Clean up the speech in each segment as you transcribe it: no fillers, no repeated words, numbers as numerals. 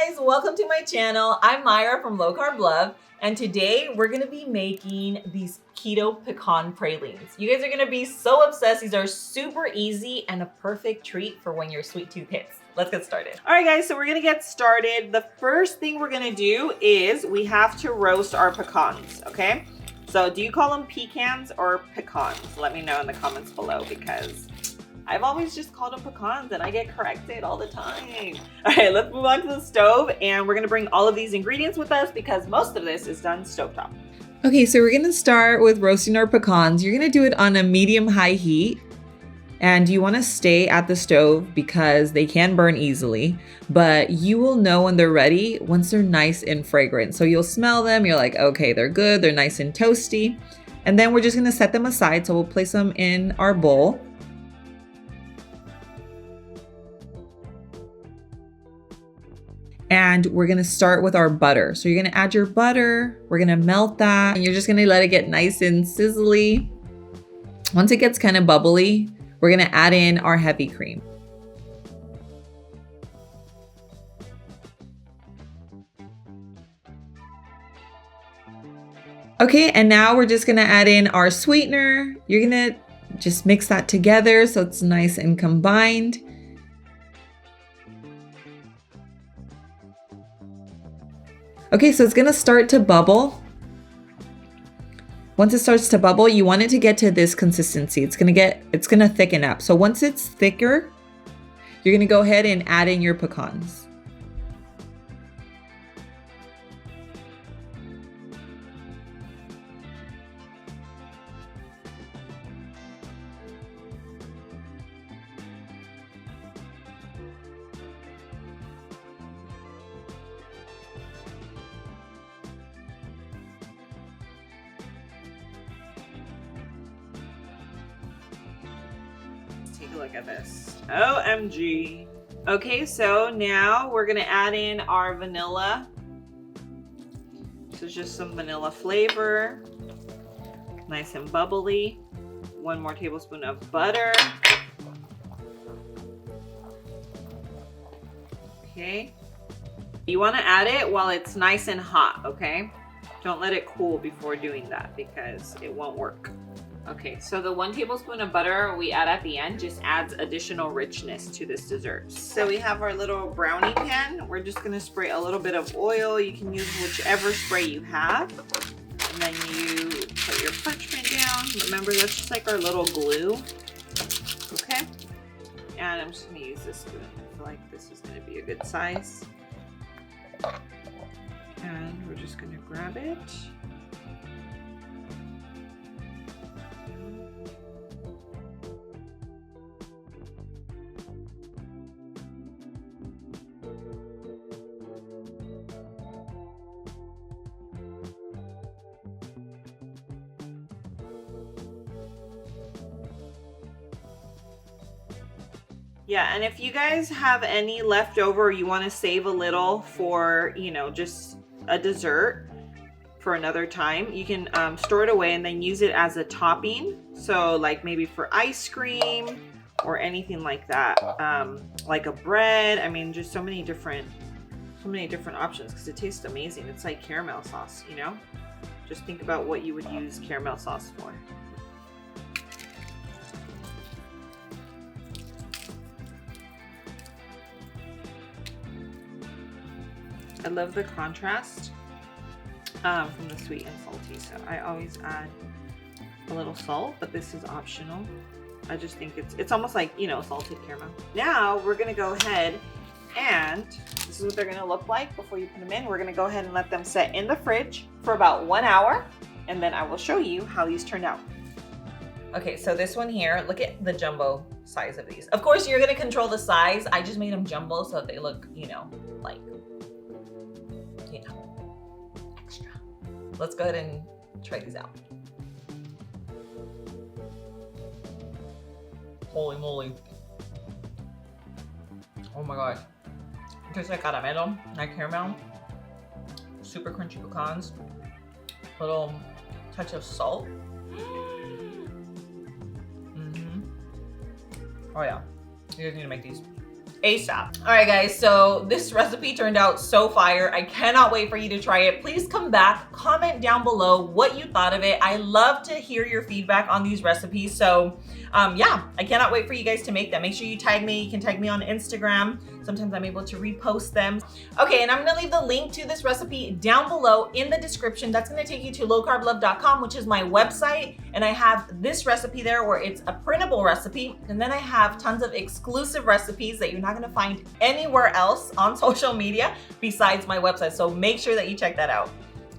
guys, welcome to my channel. I'm Myra from Low Carb Love, and today we're gonna be making these Keto Pecan Pralines. You guys are gonna be so obsessed. These are super easy and a perfect treat for when your sweet tooth hits. Let's get started. All right guys, so we're gonna get started. The first thing we're gonna do is we have to roast our pecans, okay? So do you call them pecans or pecans? Let me know in the comments below because I've always just called them pecans and I get corrected all the time. All right, let's move on to the stove and we're gonna bring all of these ingredients with us because most of this is done stovetop. Okay, so we're gonna start with roasting our pecans. You're gonna do it on a medium-high heat and you wanna stay at the stove because they can burn easily, but you will know when they're ready once they're nice and fragrant. So you'll smell them, you're like, okay, they're good, they're nice and toasty. And then we're just gonna set them aside. So we'll place them in our bowl. And we're gonna start with our butter. So you're gonna add your butter, we're gonna melt that, and you're just gonna let it get nice and sizzly. Once it gets kind of bubbly, we're gonna add in our heavy cream. Okay, and now we're just gonna add in our sweetener. You're gonna just mix that together so it's nice and combined. Okay, so it's gonna start to bubble. Once it starts to bubble, you want it to get to this consistency. It's gonna thicken up. So once it's thicker, you're gonna go ahead and add in your pecans. Take a look at this. OMG. Okay, so now we're gonna add in our vanilla. So just some vanilla flavor. Nice and bubbly. 1 more tablespoon of butter. Okay. You wanna add it while it's nice and hot, okay? Don't let it cool before doing that because it won't work. Okay, so the 1 tablespoon of butter we add at the end just adds additional richness to this dessert. So we have our little brownie pan. We're just gonna spray a little bit of oil. You can use whichever spray you have. And then you put your parchment down. Remember, that's just like our little glue. Okay, and I'm just gonna use this spoon. I feel like this is gonna be a good size. And we're just gonna grab it. Yeah, and if you guys have any leftover, you want to save a little for, you know, just a dessert for another time, you can store it away and then use it as a topping. So like maybe for ice cream or anything like that, like a bread. I mean, just so many different options because it tastes amazing. It's like caramel sauce, you know? Just think about what you would use caramel sauce for. I love the contrast from the sweet and salty, so I always add a little salt, but this is optional. I just think it's almost like, you know, salted caramel. Now we're gonna go ahead and this is what they're gonna look like before you put them in. We're gonna go ahead and let them set in the fridge for about 1 hour, and then I will show you how these turned out. Okay, so this one here, look at the jumbo size of these. Of course, you're gonna control the size. I just made them jumbo so that they look, you know, like, you know, extra. Let's go ahead and try these out. Holy moly. Oh my gosh. It tastes like caramelo, like caramel. Super crunchy pecans. Little touch of salt. Oh yeah, you guys need to make these. ASAP. All right, guys, so this recipe turned out so fire. I cannot wait for you to try it. Please come back, comment down below what you thought of it. I love to hear your feedback on these recipes. So yeah, I cannot wait for you guys to make them. Make sure you tag me. You can tag me on Instagram. Sometimes I'm able to repost them. Okay, and I'm gonna leave the link to this recipe down below in the description. That's gonna take you to lowcarblove.com, which is my website. And I have this recipe there where it's a printable recipe. And then I have tons of exclusive recipes that you're not gonna find anywhere else on social media besides my website. So make sure that you check that out.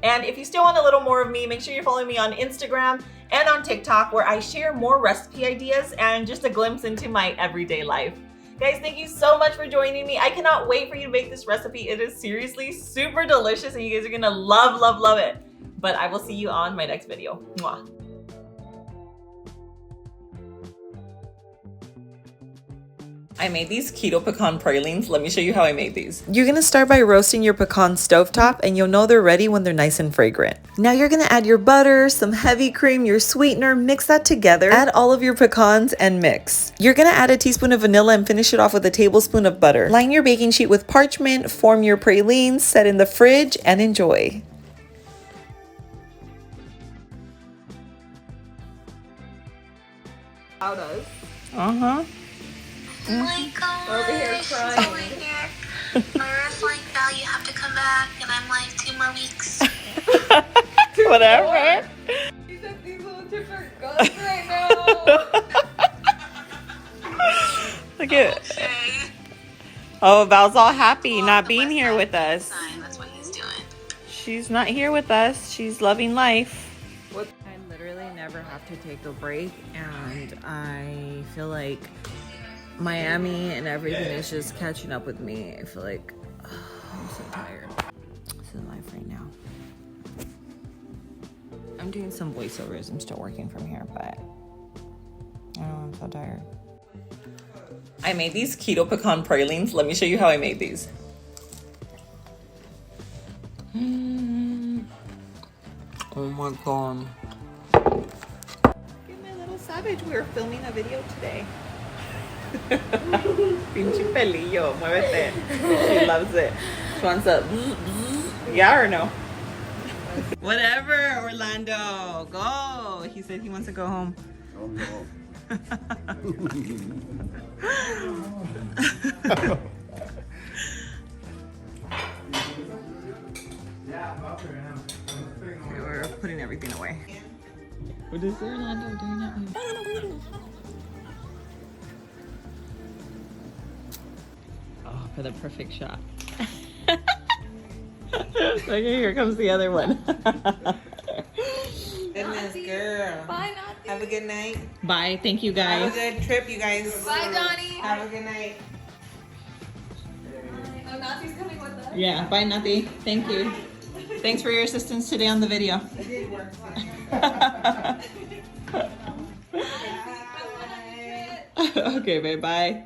And if you still want a little more of me, make sure you're following me on Instagram and on TikTok, where I share more recipe ideas and just a glimpse into my everyday life. Guys, thank you so much for joining me. I cannot wait for you to make this recipe. It is seriously super delicious and you guys are gonna love, love, love it. But I will see you on my next video. Mwah. I made these Keto Pecan Pralines. Let me show you how I made these. You're gonna start by roasting your pecans stovetop, and you'll know they're ready when they're nice and fragrant. Now you're gonna add your butter, some heavy cream, your sweetener, mix that together, add all of your pecans and mix. You're gonna add a teaspoon of vanilla and finish it off with a tablespoon of butter. Line your baking sheet with parchment, form your pralines, set in the fridge, and enjoy. How does? Uh-huh. Oh my god. Over here crying. Over here. Myra's like, Val, you have to come back. And I'm like, 2 more weeks. Whatever. These are these little different guns right now. Look at Okay. Oh, Val's all happy not being here with us. That's what he's doing. She's not here with us. She's loving life. I literally never have to take a break, and I feel like Miami and everything is just catching up with me. I feel like I'm so tired. This is life right now. I'm doing some voiceovers. I'm still working from here, but I don't know, I'm so tired. I made these Keto Pecan Pralines. Let me show you how I made these. Oh my god. Look at my little savage. We are filming a video today. Pinche pelillo, muévete. She loves it. She wants a yeah or no? Whatever, Orlando. Go. He said he wants to go home. Oh no. Okay, we're putting everything away. What is Orlando doing now? Oh, for the perfect shot. Okay, here comes the other one. Goodness, girl. Bye, Nazi. Have a good night. Bye. Thank you, Have a guys. good trip, you guys. Bye, Donnie. Have a good night. Oh, Nazi's coming with us. Yeah, bye, Nati. Thank you. Thanks for your assistance today on the video. It did work. Okay, babe, bye.